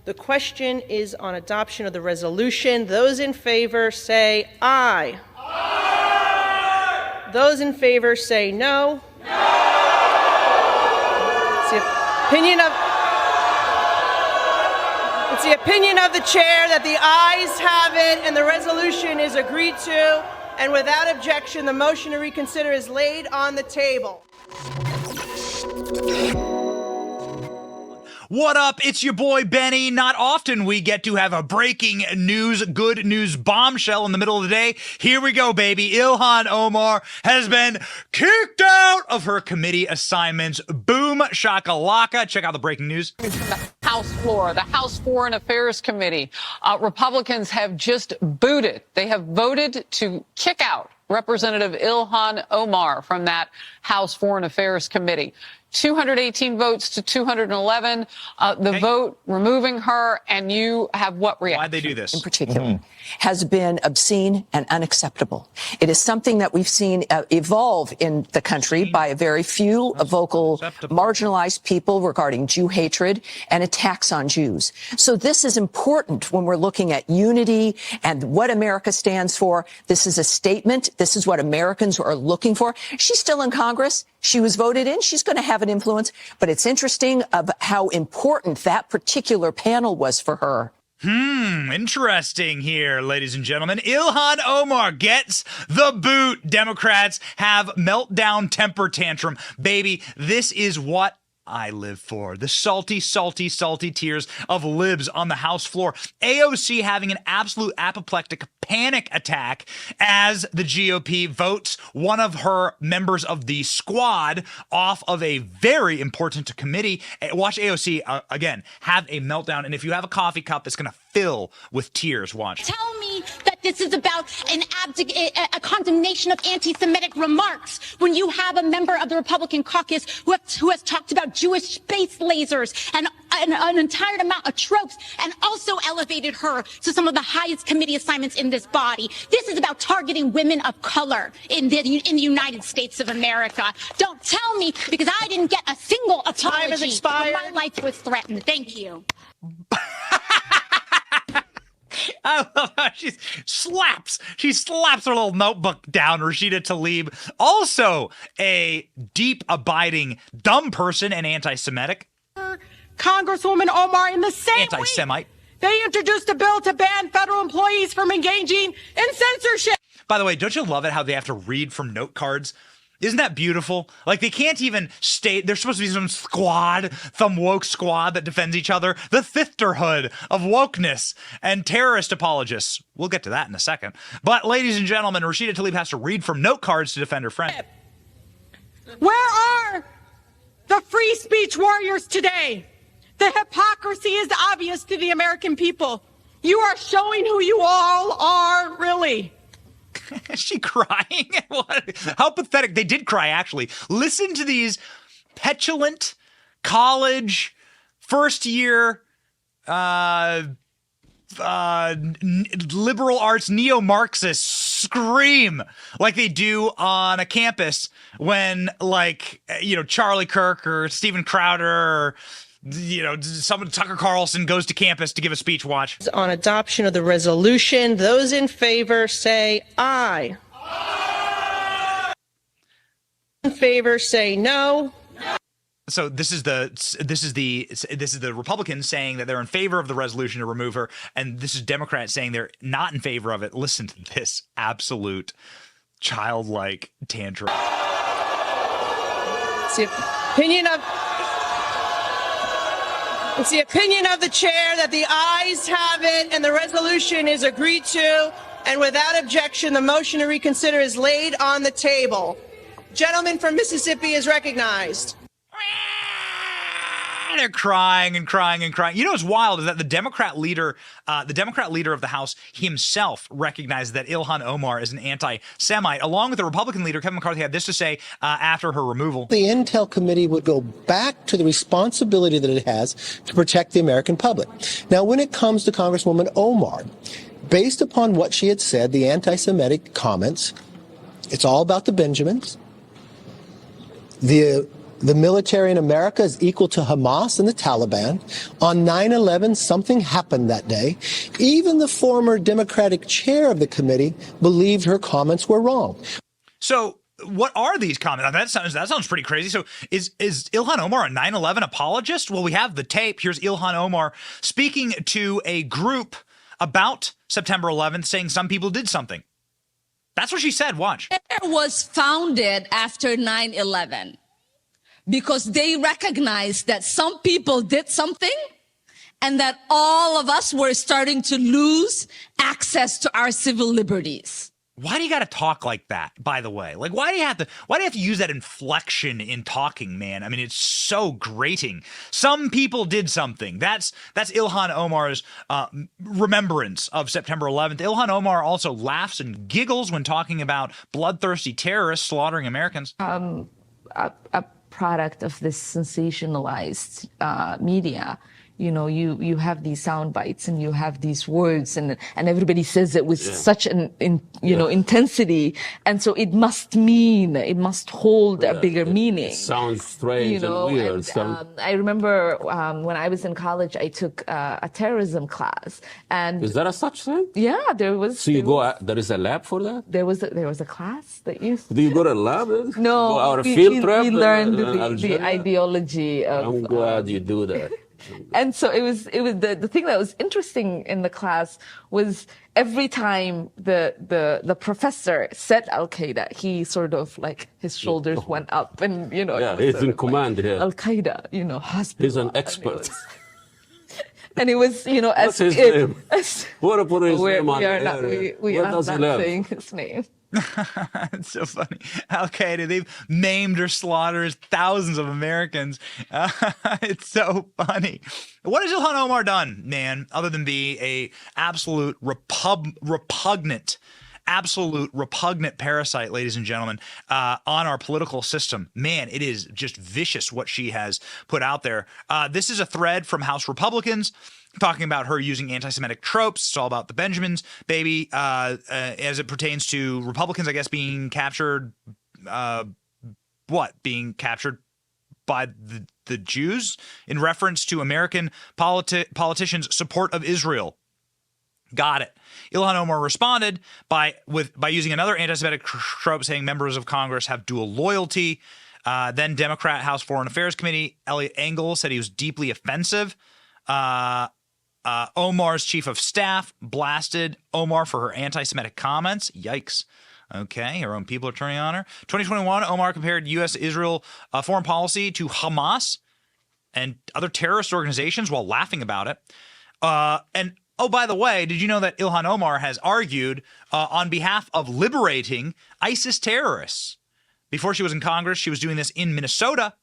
The question is on adoption of the resolution. Those in favor say aye. Aye. Those in favor say no. No. It's the opinion of the chair that the ayes have it and the resolution is agreed to. And without objection, the motion to reconsider is laid on the table. What up? It's your boy Benny. Not often we get to have a breaking news, good news bombshell in the middle of the day. Here we go, baby. Ilhan Omar has been kicked out of her committee assignments. Boom shakalaka. Check out the breaking news. House floor, the House Foreign Affairs Committee. Republicans have just booted. They have voted to kick out Representative Ilhan Omar from that House Foreign Affairs Committee. 218 votes to 211. The vote removing her, and you have what reaction? Why'd they do this? In particular, has been obscene and unacceptable. It is something that we've seen evolve in the country by a very few vocal, marginalized people regarding Jew hatred and attacks on Jews. So this is important when we're looking at unity and what America stands for. This is a statement. This is what Americans are looking for. She's still in Congress. She was voted in. She's going to have an influence. But it's interesting of how important that particular panel was for her. Interesting here, ladies and gentlemen. Ilhan Omar gets the boot. Democrats have meltdown temper tantrum. Baby, this is what I live for. The salty, salty, salty tears of libs on the House floor. AOC having an absolute apoplectic panic attack as the GOP votes one of her members of the squad off of a very important committee. Watch AOC, again, have a meltdown. And if you have a coffee cup, it's going to fill with tears. Watch. Tell me that this is about a condemnation of anti-Semitic remarks when you have a member of the Republican caucus who has talked about Jewish space lasers and an entire amount of tropes and also elevated her to some of the highest committee assignments in this body. This is about targeting women of color in the United States of America. Don't tell me, because I didn't get a single apology. Time has expired. My life was threatened. Thank you. I love how she slaps her little notebook down, Rashida Tlaib. Also a deep, abiding, dumb person and anti-Semitic. Congresswoman Omar, in the same anti-Semite. week, they introduced a bill to ban federal employees from engaging in censorship. By the way, don't you love it how they have to read from note cards? Isn't that beautiful? Like, they can't even state, there's supposed to be some woke squad that defends each other. The sisterhood of wokeness and terrorist apologists. We'll get to that in a second. But, ladies and gentlemen, Rashida Tlaib has to read from note cards to defend her friend. Where are the free speech warriors today? The hypocrisy is obvious to the American people. You are showing who you all are, really. Is she crying? What? How pathetic. They did cry, actually. Listen to these petulant college first-year liberal arts neo-Marxists scream like they do on a campus when, like, Charlie Kirk or Steven Crowder or Tucker Carlson goes to campus to give a speech. Watch. On adoption of the resolution, those in favor say aye. Aye. In favor say no. So this is the Republicans saying that they're in favor of the resolution to remove her, and this is Democrats saying they're not in favor of it. Listen to this absolute childlike tantrum. It's the opinion of the chair that the ayes have it and the resolution is agreed to, and without objection, the motion to reconsider is laid on the table. Gentleman from Mississippi is recognized. They're crying and crying and crying. You know what's wild is that the Democrat leader of the House himself recognized that Ilhan Omar is an anti-Semite. Along with the Republican leader, Kevin McCarthy, had this to say after her removal. The Intel Committee would go back to the responsibility that it has to protect the American public. Now, when it comes to Congresswoman Omar, based upon what she had said, the anti-Semitic comments, it's all about the Benjamins. The the military in America is equal to Hamas and the Taliban. On 9/11, something happened that day. Even the former Democratic chair of the committee believed her comments were wrong. So what are these comments? That sounds pretty crazy. So is Ilhan Omar a 9/11 apologist? Well, we have the tape. Here's Ilhan Omar speaking to a group about September 11th, saying some people did something. That's what she said. Watch. It was founded after 9/11 because they recognized that some people did something and that all of us were starting to lose access to our civil liberties. Why do you got to talk like that, by the way? Like, why do you have to use that inflection in talking, man? I mean, it's so grating. Some people did something. That's Ilhan Omar's remembrance of September 11th. Ilhan Omar also laughs and giggles when talking about bloodthirsty terrorists slaughtering Americans. A product of this sensationalized media. You know, you have these sound bites and you have these words and everybody says it with such an intensity, and so it must hold a bigger meaning. It sounds strange and weird. I remember when I was in college, I took a terrorism class, and is there a such thing? Yeah, there was. So there is a lab for that? There was a class that used. Do you go to a lab? No, our field trip. We learned the ideology of. I'm glad you do that. And so it was the thing that was interesting in the class was every time the professor said Al-Qaeda, he sort of like his shoulders went up and, he's in command here. Al-Qaeda, he's an expert. And it was, what's his name? What to put his name on? We are not saying his name. It's so funny. Al-Qaeda, they've maimed or slaughtered thousands of Americans. It's so funny. What has Ilhan Omar done, man, other than be a absolute repugnant parasite, ladies and gentlemen, on our political system? Man, it is just vicious what she has put out there. This is a thread from House Republicans talking about her using anti-Semitic tropes. It's all about the Benjamins, baby, as it pertains to Republicans, I guess, being captured. Being captured by the Jews in reference to American politicians' support of Israel. Got it. Ilhan Omar responded by using another anti-Semitic trope, saying members of Congress have dual loyalty. Then Democrat House Foreign Affairs Committee Eliot Engel said he was deeply offensive. Omar's chief of staff blasted Omar for her anti-Semitic comments. Yikes. Okay, her own people are turning on her. 2021, Omar compared U.S.-Israel foreign policy to Hamas and other terrorist organizations while laughing about it. And oh, by the way, did you know that Ilhan Omar has argued on behalf of liberating ISIS terrorists? Before she was in Congress, she was doing this in Minnesota.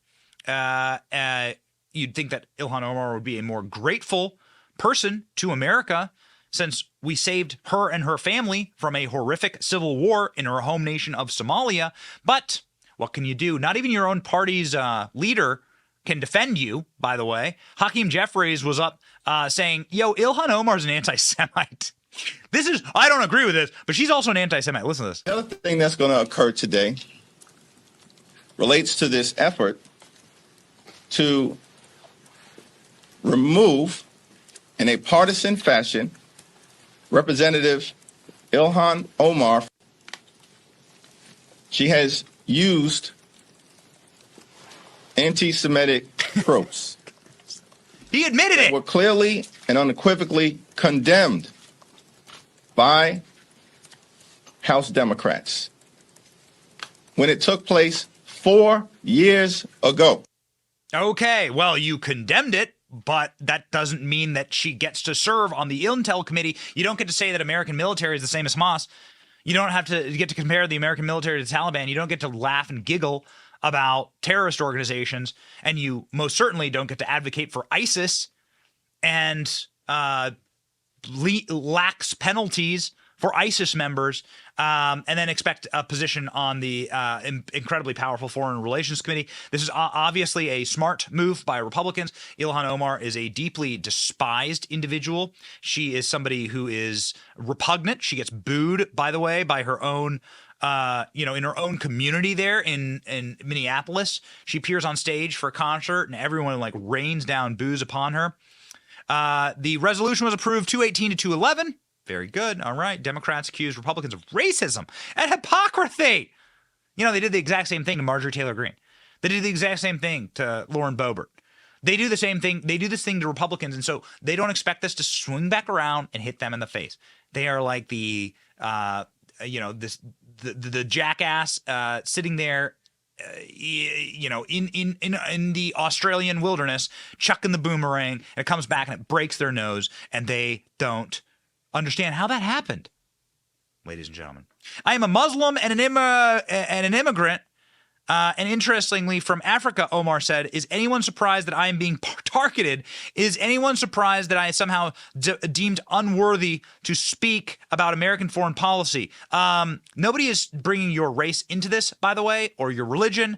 You'd think that Ilhan Omar would be a more grateful person to America since we saved her and her family from a horrific civil war in her home nation of Somalia. But what can you do? Not even your own party's leader can defend you, by the way. Hakeem Jeffries was up saying, yo, Ilhan Omar's an anti-Semite. I don't agree with this, but she's also an anti-Semite. Listen to this. The other thing that's going to occur today relates to this effort to remove, in a partisan fashion, Representative Ilhan Omar. She has used anti-Semitic tropes. He admitted it. Were clearly and unequivocally condemned by House Democrats when it took place 4 years ago. Okay, well, you condemned it, but that doesn't mean that she gets to serve on the Intel Committee. You don't get to say that American military is the same as Hamas. You don't have to get to compare the American military to the Taliban. You don't get to laugh and giggle about terrorist organizations, and you most certainly don't get to advocate for ISIS and lax penalties for ISIS members, and then expect a position on the incredibly powerful Foreign Relations Committee. This is obviously a smart move by Republicans. Ilhan Omar is a deeply despised individual. She is somebody who is repugnant. She gets booed, by the way, by her own in her own community there in Minneapolis. She appears on stage for a concert, and everyone like rains down boos upon her. The resolution was approved 218 to 211. Very good. All right. Democrats accused Republicans of racism and hypocrisy. They did the exact same thing to Marjorie Taylor Greene. They did the exact same thing to Lauren Boebert. They do the same thing. They do this thing to Republicans, and so they don't expect this to swing back around and hit them in the face. They are like the jackass sitting there, in the Australian wilderness, chucking the boomerang, and it comes back and it breaks their nose, and they don't understand how that happened. Ladies and gentlemen, I am a Muslim and an immigrant. And interestingly, from Africa, Omar said, is anyone surprised that I am being targeted? Is anyone surprised that I somehow deemed unworthy to speak about American foreign policy? Nobody is bringing your race into this, by the way, or your religion.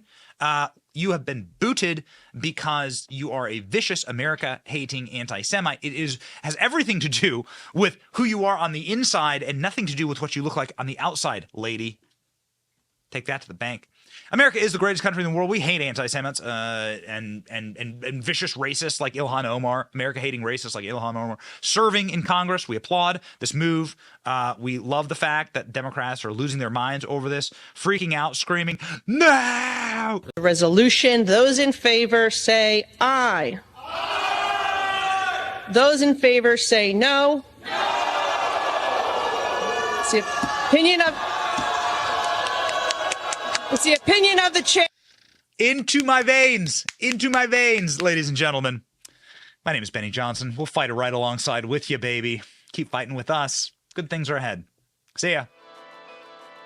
You have been booted because you are a vicious America-hating anti-Semite. It has everything to do with who you are on the inside and nothing to do with what you look like on the outside, lady. Take that to the bank. America is the greatest country in the world. We hate anti-Semites and vicious racists like Ilhan Omar, America-hating racists like Ilhan Omar, serving in Congress. We applaud this move. We love the fact that Democrats are losing their minds over this, freaking out, screaming, no! The resolution, those in favor say aye. Aye. Those in favor say no. No. It's the opinion of... It's the opinion of the chair. Into my veins, ladies and gentlemen. My name is Benny Johnson. We'll fight it right alongside with you, baby. Keep fighting with us. Good things are ahead. See ya.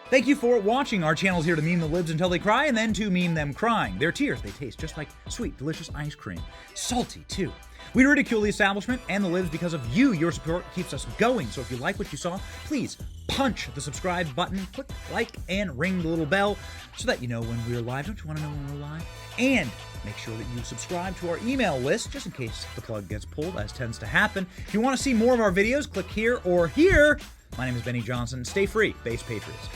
Thank you for watching. Our channel's here to meme the libs until they cry and then to meme them crying. Their tears, they taste just like sweet, delicious ice cream. Salty, too. We ridicule the establishment and the libs because of you. Your support keeps us going. So if you like what you saw, please punch the subscribe button, click like, and ring the little bell so that you know when we're live. Don't you want to know when we're live? And make sure that you subscribe to our email list just in case the plug gets pulled, as tends to happen. If you want to see more of our videos, click here or here. My name is Benny Johnson. Stay free, Base Patriots.